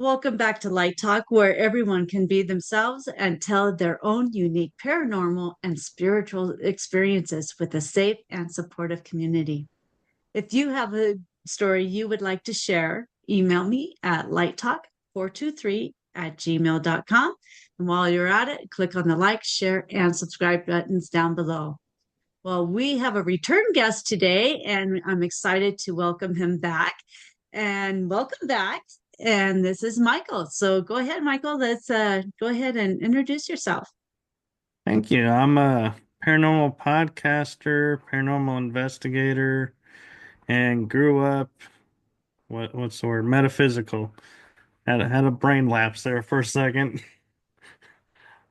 Welcome back to Light Talk, where everyone can be themselves and tell their own unique paranormal and spiritual experiences with a safe and supportive community. If you have a story you would like to share, email me at lighttalk423@gmail.com. And while you're at it, click on the like, share, and subscribe buttons down below. Well, we have a return guest today, and I'm excited to welcome him back. And welcome back. And this is Michael. So go ahead, Michael. Let's go ahead and introduce yourself. Thank you. I'm a paranormal podcaster, paranormal investigator, and grew up what's the word? Metaphysical. Had a brain lapse there for a second.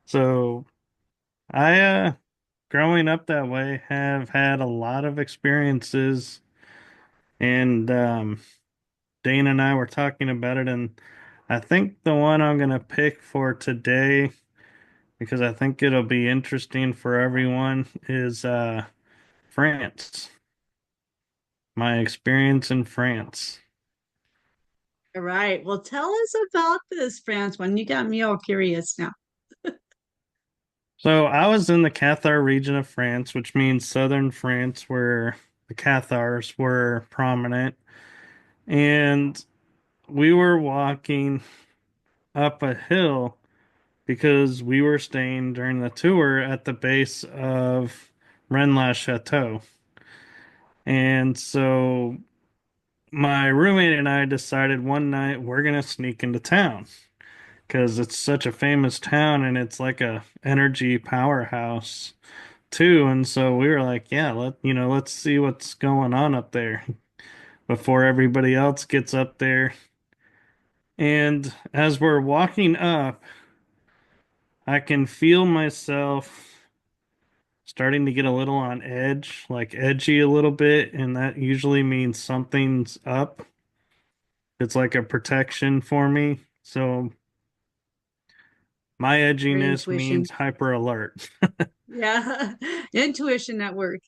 So I growing up that way have had a lot of experiences and Dana and I were talking about it, and I think the one I'm gonna pick for today, because I think it'll be interesting for everyone, is France. My experience in France. All right. Well, tell us about this France one. You got me all curious now. So I was in the Cathar region of France, which means southern France, where the Cathars were prominent. And we were walking up a hill because we were staying during the tour at the base of Rennes-la-Château. And so my roommate and I decided one night we're going to sneak into town, because it's such a famous town and it's like a energy powerhouse too. And so we were like, yeah, let's see what's going on up there before everybody else gets up there. And as we're walking up, I can feel myself starting to get a little on edge, like edgy a little bit, and that usually means something's up. It's like a protection for me. So my Your edginess intuition. means hyper alert. Yeah. Intuition at work.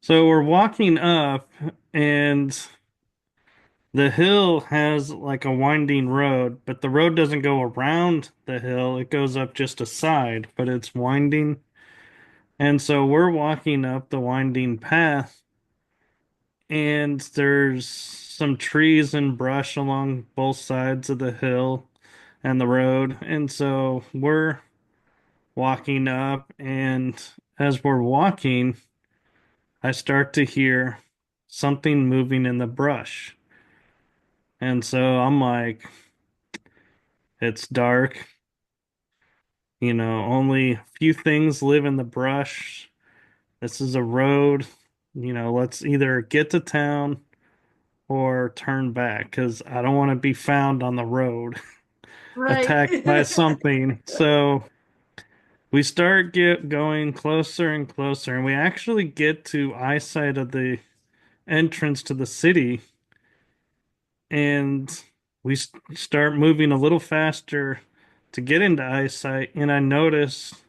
So we're walking up, and the hill has like a winding road, but the road doesn't go around the hill. It goes up just a side, but it's winding. And so we're walking up the winding path, and there's some trees and brush along both sides of the hill and the road. And so we're walking up, and as we're walking, I start to hear something moving in the brush. And so I'm like, it's dark. Only a few things live in the brush. This is a road. Let's either get to town or turn back, because I don't want to be found on the road Right. attacked by something. So we start get going closer and closer, and we actually get to eyesight of the entrance to the city, and we start moving a little faster to get into eyesight, and I notice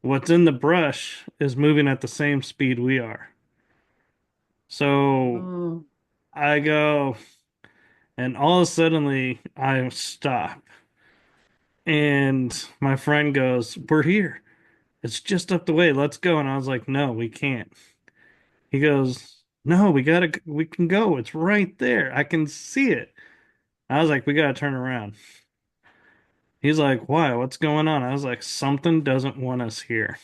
what's in the brush is moving at the same speed we are. So Oh, I go, and all of a sudden I stop. And my friend goes, "We're here. It's just up the way. Let's go." And I was like, "No, we can't." He goes, "No, we can go. It's right there. I can see it." I was like, "We gotta turn around." He's like, "Why? What's going on?" I was like, "Something doesn't want us here."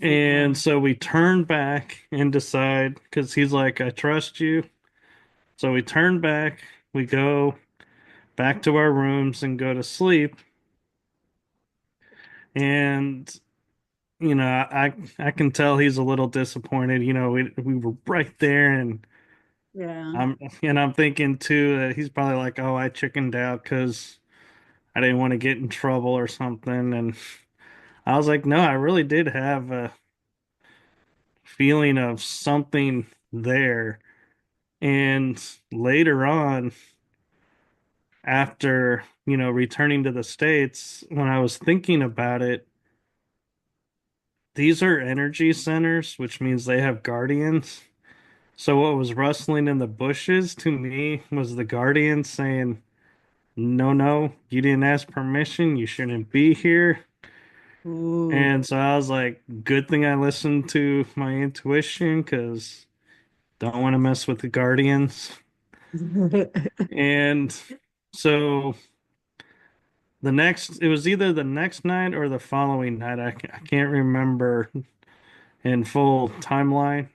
And yeah. so we turn back and decide, because he's like, "I trust you." So we turn back, we go back to our rooms and go to sleep. And I can tell he's a little disappointed. We were right there, and Yeah. I'm thinking too that he's probably like, "Oh, I chickened out because I didn't want to get in trouble or something." And I was like, "No, I really did have a feeling of something there." And later on, after, returning to the States, when I was thinking about it, these are energy centers, which means they have guardians. So what was rustling in the bushes to me was the guardian saying, "No, no, you didn't ask permission. You shouldn't be here." Ooh. And so I was like, good thing I listened to my intuition because don't want to mess with the guardians. And so it was either the next night or the following night. I can't remember in full timeline,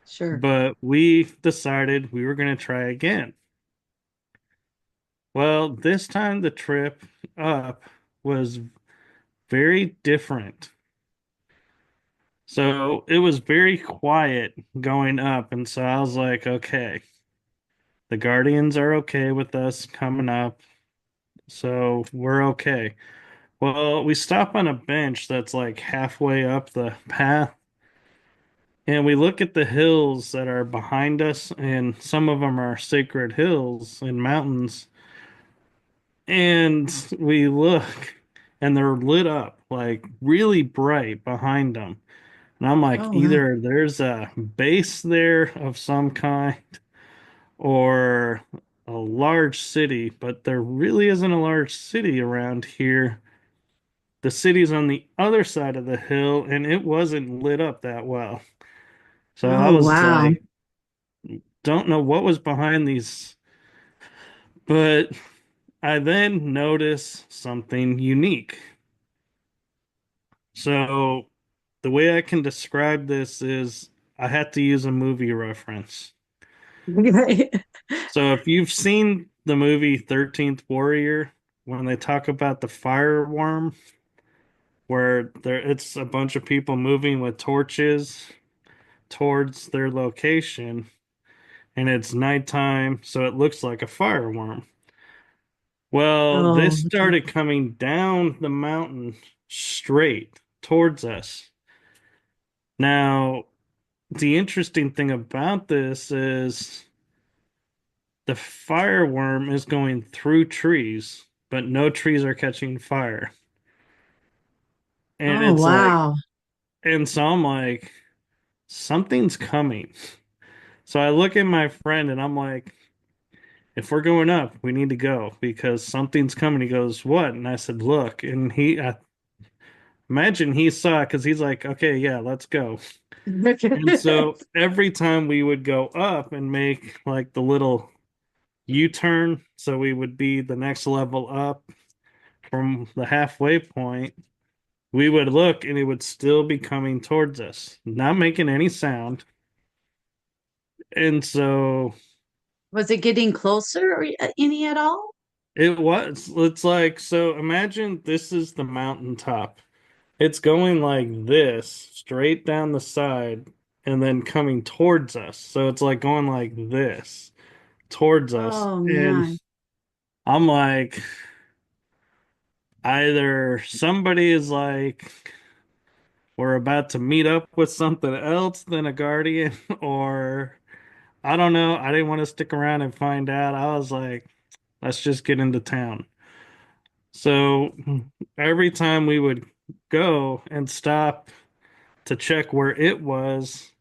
Sure. but we decided we were going to try again. Well, this time the trip up was very different. So it was very quiet going up. And so I was like, okay, the Guardians are okay with us coming up. So we're okay. Well, we stop on a bench that's like halfway up the path. And we look at the hills that are behind us, and some of them are sacred hills and mountains. And we look, and they're lit up like really bright behind them. And I'm like, Oh, wow. either there's a base there of some kind or a large city, but there really isn't a large city around here. The city's on the other side of the hill, and it wasn't lit up that well. So I Oh, was wow. like, don't know what was behind these, but I then noticed something unique. So the way I can describe this is I had to use a movie reference. So if you've seen the movie 13th Warrior, when they talk about the fireworm, where it's a bunch of people moving with torches towards their location, and it's nighttime, so it looks like a fireworm. Well, Oh, this okay. started coming down the mountain straight towards us. Now, the interesting thing about this is the fireworm is going through trees, but no trees are catching fire. And Oh, it's like, wow. and so I'm like, something's coming. So I look at my friend and I'm like, if we're going up, we need to go because something's coming. He goes, what? And I said, look. And I imagine he saw it because he's like, okay, yeah, let's go. And so every time we would go up and make like the little U-turn, so we would be the next level up from the halfway point, we would look and it would still be coming towards us, not making any sound. And so Was it getting closer or any at all? it's like, so imagine this is the mountaintop. It's going like this, straight down the side, and then coming towards us. So it's like going like this towards us. Oh, And man. I'm like, either somebody is like, we're about to meet up with something else than a guardian, or I don't know. I didn't want to stick around and find out. I was like, let's just get into town. So every time we would go and stop to check where it was,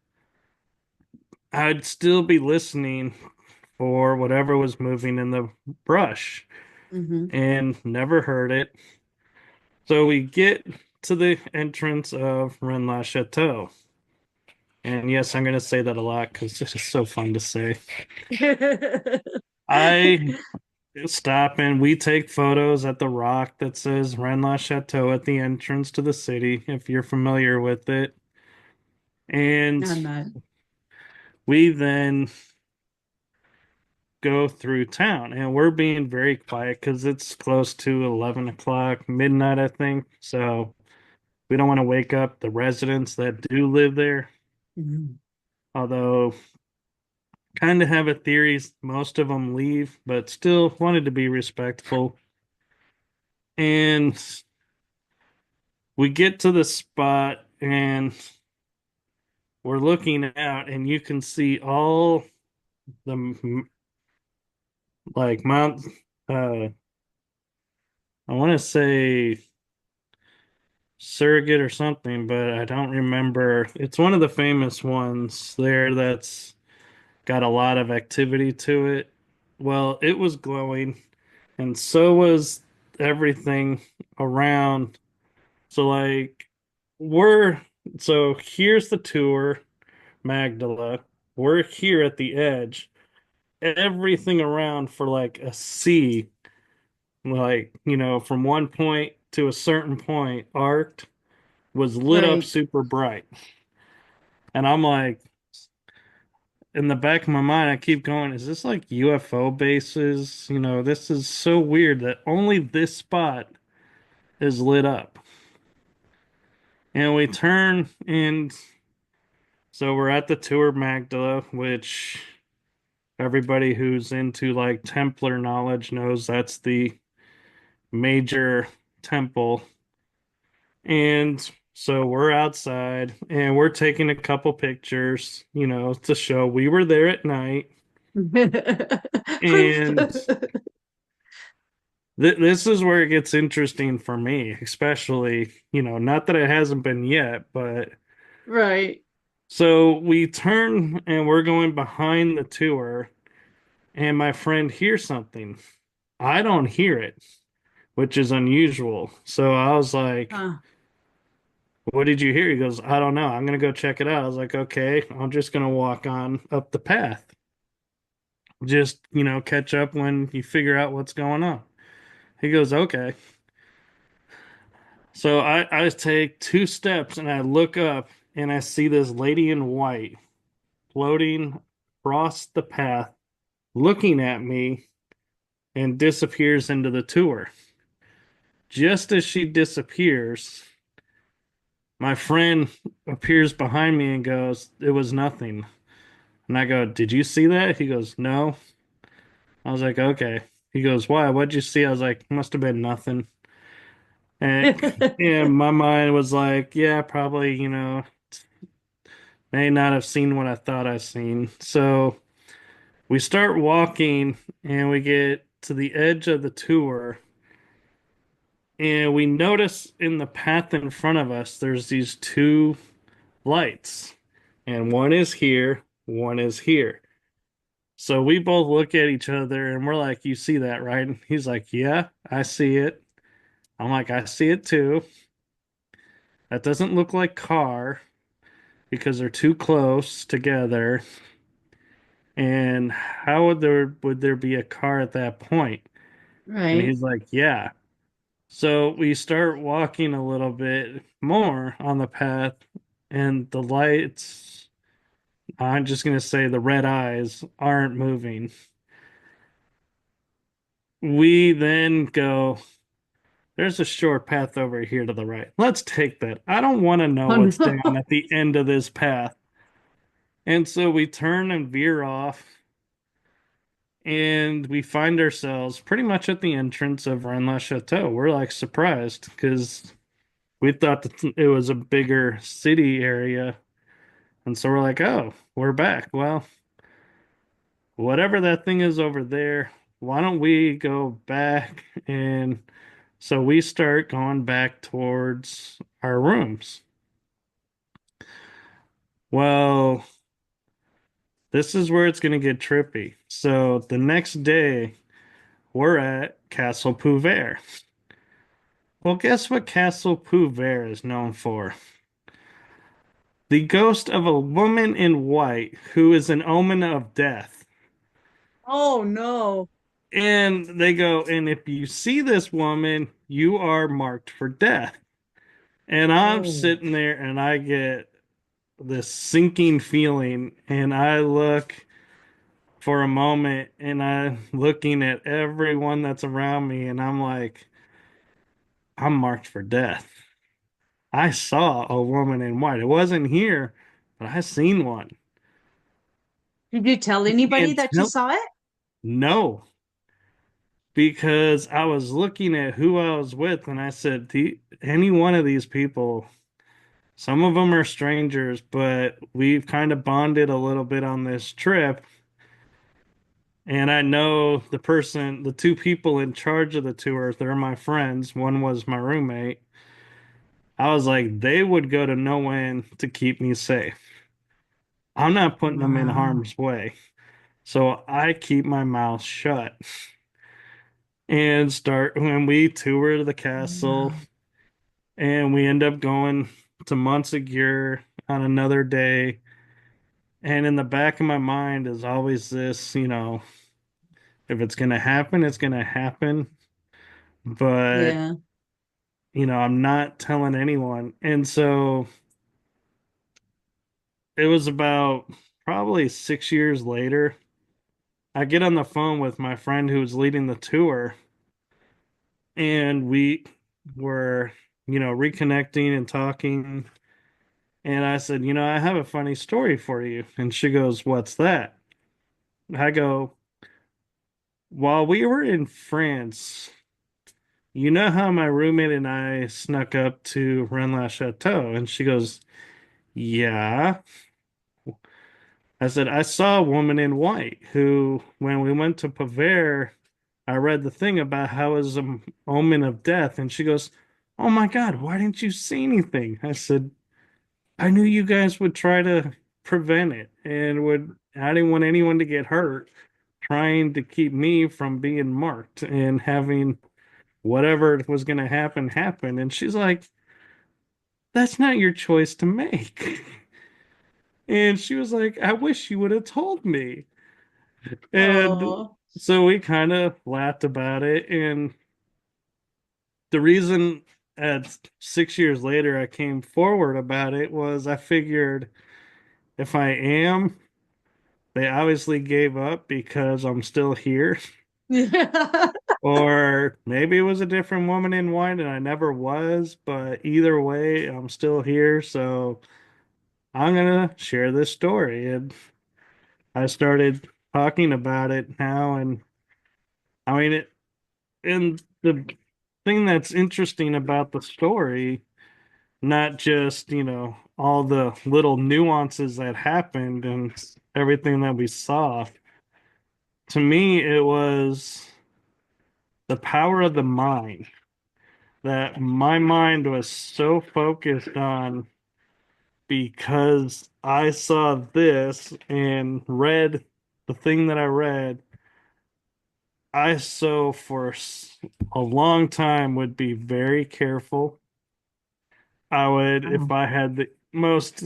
I'd still be listening for whatever was moving in the brush Hmm. and never heard it. So we get to the entrance of Rennes La Chateau. And yes, I'm going to say that a lot because it's just so fun to say. I stop and we take photos at the rock that says Rennes La Chateau at the entrance to the city, if you're familiar with it. And I'm not. we then go through town and we're being very quiet because it's close to 11 o'clock, midnight, I think. So we don't want to wake up the residents that do live there. Mhm. Although, kind of have a theory, most of them leave, but still wanted to be respectful. And we get to the spot and we're looking out, and you can see all the like Mount, I want to say Surrogate or something, but I don't remember. It's one of the famous ones there that's got a lot of activity to it. Well, it was glowing, and so was everything around. So, like, we're so here's the tour, Magdala. We're here at the edge. Everything around for like a C, like, from one point to a certain point, arced, was lit up Right. super bright. And I'm like, in the back of my mind, I keep going, is this like UFO bases? This is so weird that only this spot is lit up. And we turn, and so we're at the Tour Magdala, which everybody who's into like Templar knowledge knows that's the major temple. And so we're outside and we're taking a couple pictures, to show we were there at night. And this is where it gets interesting for me, especially, not that it hasn't been yet, but Right. so we turn and we're going behind the tour, and my friend hears something. I don't hear it, which is unusual. So I was like, Huh. what did you hear? He goes, I don't know. I'm going to go check it out. I was like, okay, I'm just going to walk on up the path. Just, catch up when you figure out what's going on. He goes, okay. So I take two steps and I look up and I see this lady in white floating across the path, looking at me, and disappears into the tour. Just as she disappears, my friend appears behind me and goes, it was nothing. And I go, did you see that? He goes, no. I was like, okay. He goes, why? What'd you see? I was like, must have been nothing. And my mind was like, yeah, probably, may not have seen what I thought I seen. So we start walking and we get to the edge of the tour, and we notice in the path in front of us, there's these two lights, and one is here, one is here. So we both look at each other and we're like, you see that, right? And he's like, yeah, I see it. I'm like, I see it too. That doesn't look like car because they're too close together. And how would there be a car at that point? And Right. he's like, yeah. So we start walking a little bit more on the path, and the lights, I'm just gonna say the red eyes aren't moving. We then go, there's a short path over here to the right. Let's take that. I don't want to know Oh what's down no. at the end of this path. And so we turn and veer off, and we find ourselves pretty much at the entrance of Rennes Chateau. We're like surprised because we thought that it was a bigger city area. And so we're like, oh, we're back. Well, whatever that thing is over there, why don't we go back? And so we start going back towards our rooms. Well, this is where it's going to get trippy. So the next day, we're at Castle Pouvert. Well, guess what Castle Pouvert is known for? The ghost of a woman in white who is an omen of death. Oh no. And they go, and if you see this woman, you are marked for death. And I'm Oh. sitting there and I get this sinking feeling, and I look for a moment and I'm looking at everyone that's around me, and I'm like, I'm marked for death. I saw a woman in white. It wasn't here, but I seen one. Did you tell anybody And that you tell saw it? no, because I was looking at who I was with, and I said, any one of these people, some of them are strangers, but we've kind of bonded a little bit on this trip. And I know the two people in charge of the tour, they're my friends. One was my roommate. I was like, they would go to no end to keep me safe. I'm not putting them in Wow. harm's way. So I keep my mouth shut and start when we tour the castle Wow. and we end up going to Monsegur on another day. And in the back of my mind is always this, if it's going to happen, it's going to happen. But, Yeah. I'm not telling anyone. And so it was about probably 6 years later. I get on the phone with my friend who was leading the tour, and we were, reconnecting and talking. And I said, I have a funny story for you. And she goes, "What's that?" I go, "While we were in France, you know how my roommate and I snuck up to Rennes-le-Chateau?" And she goes, "Yeah." I said, "I saw a woman in white who, when we went to Pavere, I read the thing about how it was an omen of death." And she goes, "Oh my God, why didn't you say anything?" I said, "I knew you guys would try to prevent it and I didn't want anyone to get hurt trying to keep me from being marked and having whatever was going to happen." And she's like, "That's not your choice to make." And she was like, "I wish you would have told me." And Oh. so we kind of laughed about it. And the reason at 6 years later I came forward about it was I figured if I am, they obviously gave up because I'm still here. Yeah. Or maybe it was a different woman in white and I never was, but either way, I'm still here. So I'm gonna share this story. And I started talking about it now. And I mean, and the thing that's interesting about the story, not just, all the little nuances that happened and everything that we saw, to me, it was the power of the mind, that my mind was so focused on because I saw this and read the thing that I read. I so for a long time would be very careful. I would, if Wow. I had the most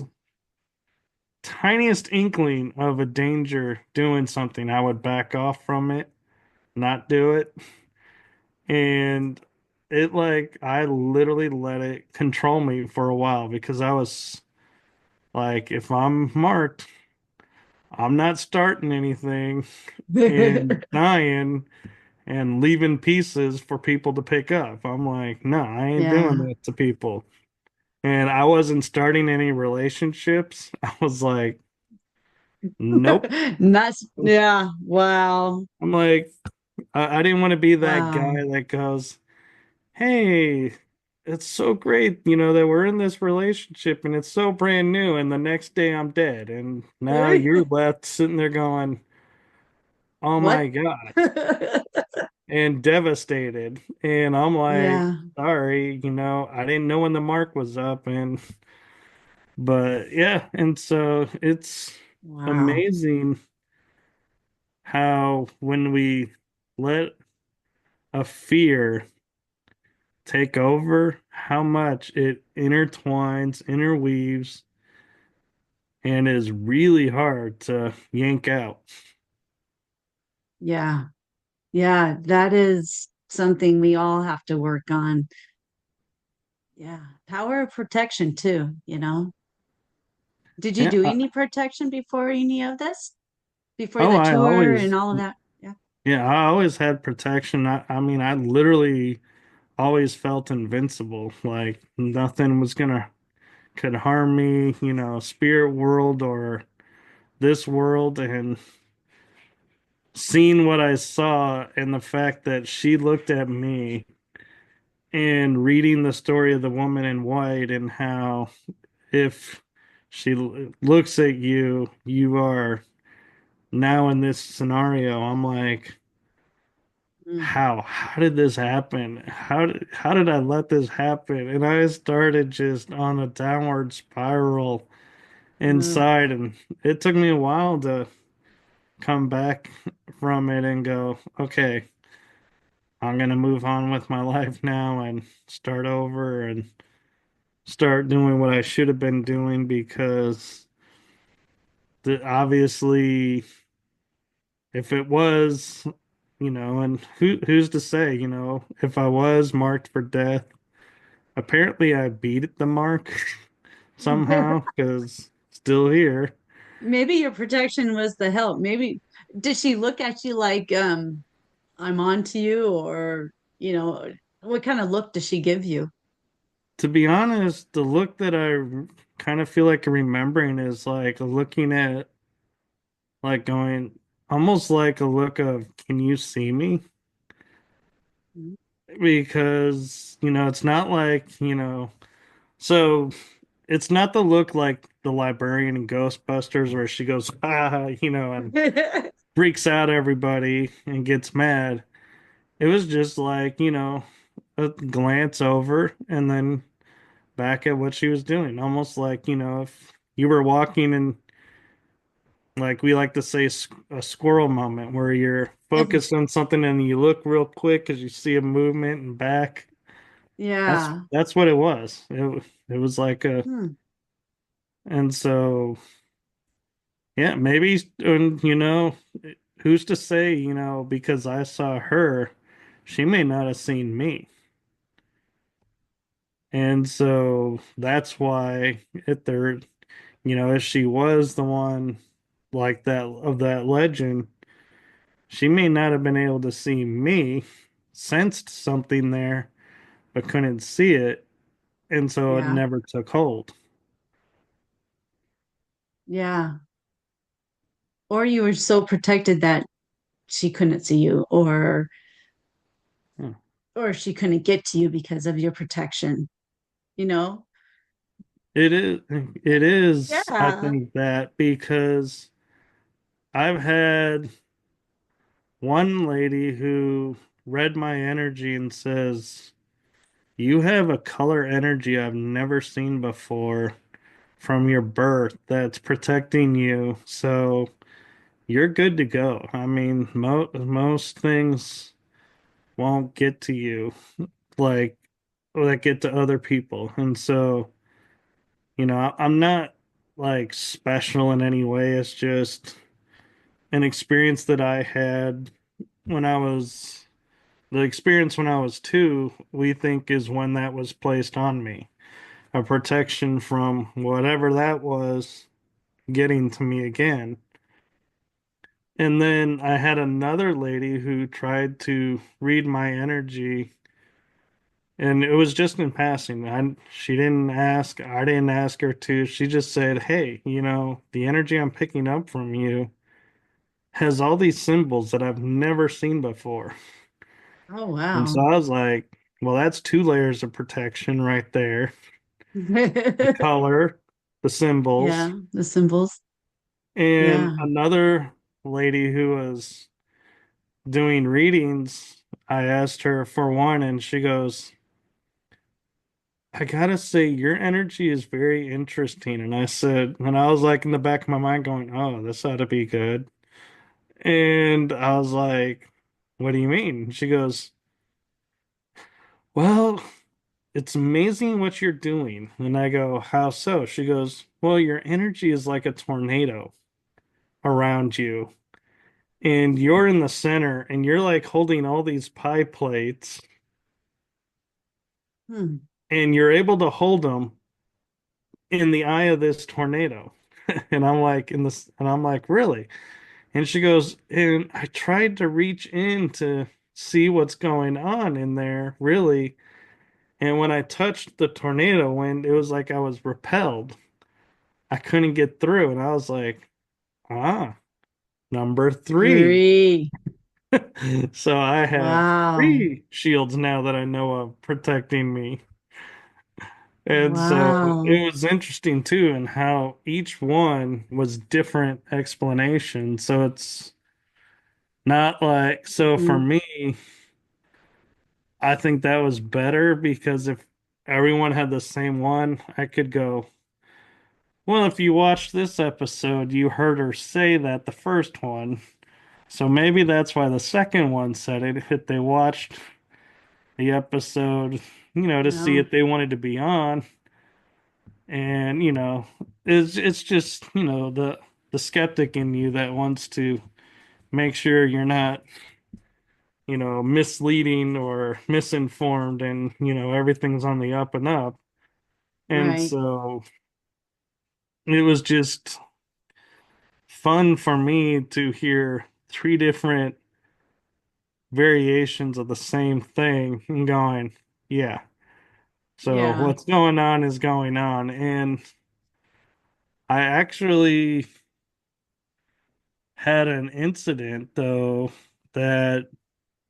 tiniest inkling of a danger doing something, I would back off from it, not do it. And I literally let it control me for a while because I was like, if I'm marked, I'm not starting anything and dying and leaving pieces for people to pick up. I'm like, no, I ain't doing Yeah. that to people. And I wasn't starting any relationships. I was like, nope. That's yeah. Wow. I'm like, I didn't want to be that Wow. guy that goes, "Hey, it's so great, that we're in this relationship and it's so brand new, and the next day I'm dead." And now you're left sitting there going, "Oh my What? God," and devastated. And I'm like, Yeah. sorry, I didn't know when the mark was up. But yeah, and so it's Wow. amazing how when we let a fear take over, how much it intertwines, interweaves, and is really hard to yank out. Yeah. Yeah. That is something we all have to work on. Yeah. Power of protection too. Did you Yeah. do any protection before any of this? Before Oh, the I tour and always, all of that? Yeah. yeah, I always had protection. I mean, I literally always felt invincible. Like nothing was gonna could harm me, spirit world or this world. And seeing what I saw and the fact that she looked at me and reading the story of the woman in white and how if she looks at you, you are now in this scenario. I'm like, Mm, how did this happen? How did I let this happen? And I started just on a downward spiral mm, inside, and it took me a while to come back from it and go, okay, I'm gonna move on with my life now and start over and start doing what I should have been doing because obviously if it was, and who's to say, if I was marked for death, apparently I beat the mark somehow because still here. Maybe your protection was the help. Maybe did she look at you like I'm on to you, or what kind of look does she give you? To be honest, the look that I kind of feel like remembering is like looking at, like going, almost like a look of, can you see me? Because, it's not like, so it's not the look like the librarian in Ghostbusters where she goes, ah, and freaks out everybody and gets mad. It was just like, a glance over and then back at what she was doing. Almost like, if you were walking and like we like to say a squirrel moment where you're focused on something and you look real quick because you see a movement and back. That's Yeah. that's what it was. It was like a, Hmm. and so yeah, maybe, and who's to say, because I saw her, she may not have seen me. And so that's why if there, if she was the one like that of that legend, she may not have been able to see me, sensed something there, but couldn't see it, and so it Yeah. never took hold. Yeah. Or you were so protected that she couldn't see you, Hmm. or she couldn't get to you because of your protection, you know? It is, I Yeah. think that because I've had one lady who read my energy and says, you have a color energy I've never seen before from your birth that's protecting you. So you're good to go. I mean, most things won't get to you like that get to other people. And so, I'm not like special in any way. It's just an experience that I had when I was the experience when I was two, we think is when that was placed on me. A protection from whatever that was getting to me again. And then I had another lady who tried to read my energy, and it was just in passing. She didn't ask, I didn't ask her to. She just said, hey, the energy I'm picking up from you has all these symbols that I've never seen before. Oh, And so wow. I was like, well, that's two layers of protection right there. The color, the symbols, Yeah, the symbols. and Yeah. another lady who was doing readings, I asked her for one, and she goes, I gotta say, your energy is very interesting. And I said, and I was like in the back of my mind going, oh, this ought to be good. And I was like, what do you mean? She goes, well, it's amazing what you're doing. And I go, how so? She goes, well, your energy is like a tornado around you. And you're in the center and you're like holding all these pie plates Hmm. and you're able to hold them in the eye of this tornado. And I'm like, and I'm like, really? And she goes, and I tried to reach in to see what's going on in there, really. And when I touched the tornado wind, it was like I was repelled. I couldn't get through. And I was like, ah, number three. Three. So I have Wow. three shields now that I know of protecting me. And so Wow. it was interesting too, and how each one was different explanation. So it's not like, so for Mhm. me, I think that was better because if everyone had the same one, I could go, Well, if you watched this episode, you heard her say that the first one. So maybe that's why the second one said it. If they watched the episode, to see No, if they wanted to be on, and it's just the skeptic in you that wants to make sure you're not misleading or misinformed, and everything's on the up and up. And right. so it was just fun for me to hear three different variations of the same thing and going, yeah. So Yeah. what's going on is going on. And I actually had an incident though that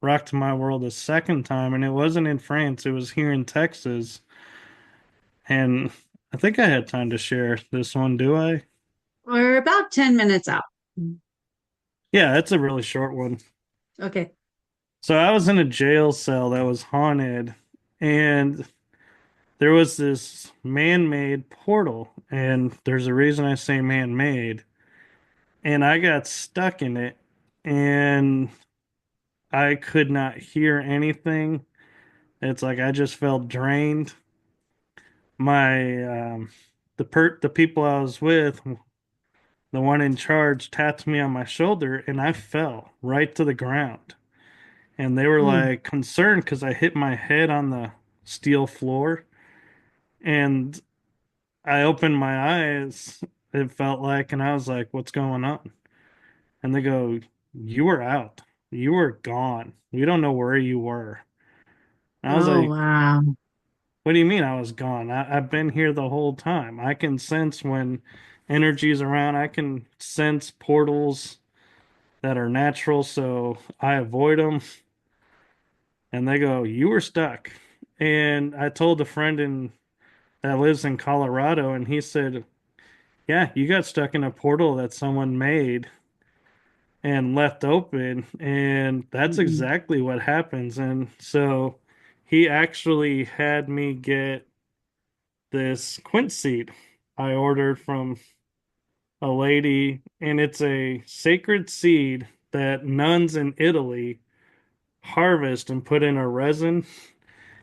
rocked my world a second time, and it wasn't in France, it was here in Texas. And I think I had time to share this one, do I? We're about 10 minutes out. Yeah, it's a really short one. Okay. So I was in a jail cell that was haunted, and there was this man-made portal, and there's a reason I say man-made, and I got stuck in it, and I could not hear anything. It's like I just felt drained. My the people I was with, the one in charge tapped me on my shoulder, and I fell right to the ground. And they were Mm. like concerned because I hit my head on the steel floor. And I opened my eyes, it felt like, and I was like, what's going on? And they go, you were out. You were gone. We don't know where you were. And I was Oh, like, wow. what do you mean I was gone? I've been here the whole time. I can sense when energy's around. I can sense portals that are natural, so I avoid them. And they go, you were stuck. And I told a friend that lives in Colorado, and he said, yeah, you got stuck in a portal that someone made and left open. And that's Mm-mm. exactly what happens. And so he actually had me get this quince seed I ordered from a lady, and it's a sacred seed that nuns in Italy harvest and put in a resin,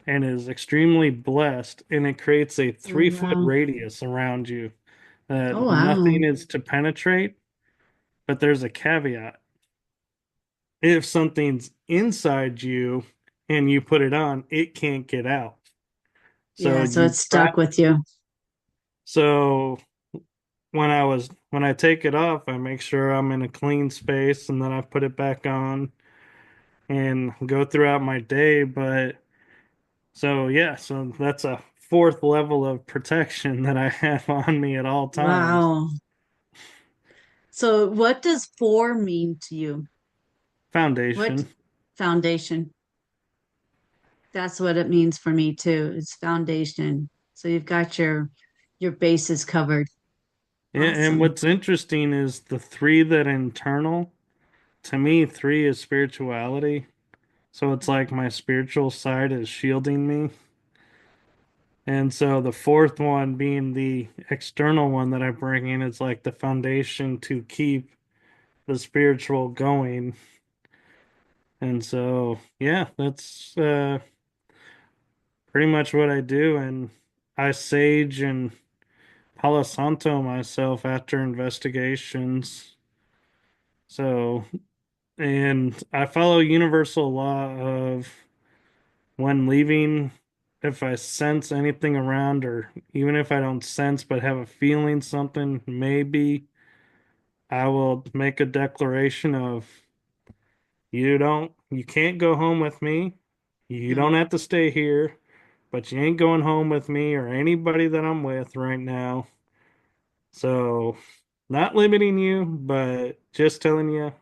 and is extremely blessed, and it creates a Oh, 3 foot wow. radius around you Oh, that wow. nothing is to penetrate. But there's a caveat. If something's inside you and you put it on, it can't get out. So Yeah, so you it's stuck trap. with you. So when I take it off, I make sure I'm in a clean space, and then I put it back on and go throughout my day. But so yeah, so that's a fourth level of protection that I have on me at all times. Wow. So what does four mean to you? What Foundation. foundation? That's what it means for me too. It's foundation. So you've got your bases covered. Yeah, and Awesome. what's interesting is the three that internal, to me, three is spirituality. So it's like my spiritual side is shielding me. And so the fourth one being the external one that I bring in is like the foundation to keep the spiritual going. And so, yeah, that's pretty much what I do. And I sage and Palo Santo myself after investigations. So, and I follow universal law of when leaving, if I sense anything around, or even if I don't sense but have a feeling something, maybe I will make a declaration of you can't go home with me. You don't No. have to stay here, but you ain't going home with me or anybody that I'm with right now. So, not limiting you, but just telling you,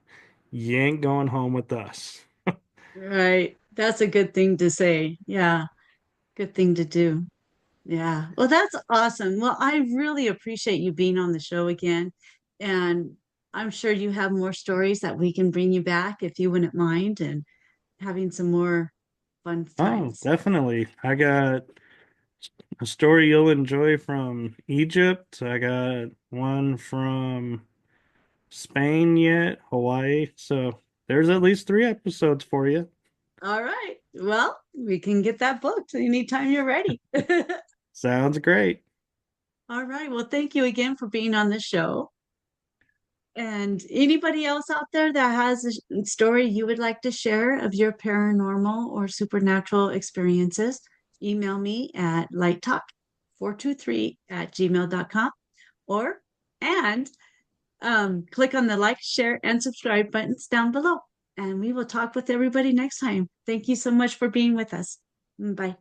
you ain't going home with us. Right. That's a good thing to say. Yeah. Good thing to do. Yeah. Well, that's awesome. Well, I really appreciate you being on the show again. And I'm sure you have more stories that we can bring you back if you wouldn't mind and having some more fun Oh, times. definitely. I got a story you'll enjoy from Egypt. I got one from Spain yet, Hawaii. So there's at least 3 episodes for you. All right. Well, we can get that booked anytime you're ready. Sounds great. All right. Well, thank you again for being on the show. And anybody else out there that has a story you would like to share of your paranormal or supernatural experiences, email me at lighttalk423@gmail.com or and click on the like, share, and subscribe buttons down below. And we will talk with everybody next time. Thank you so much for being with us. Bye.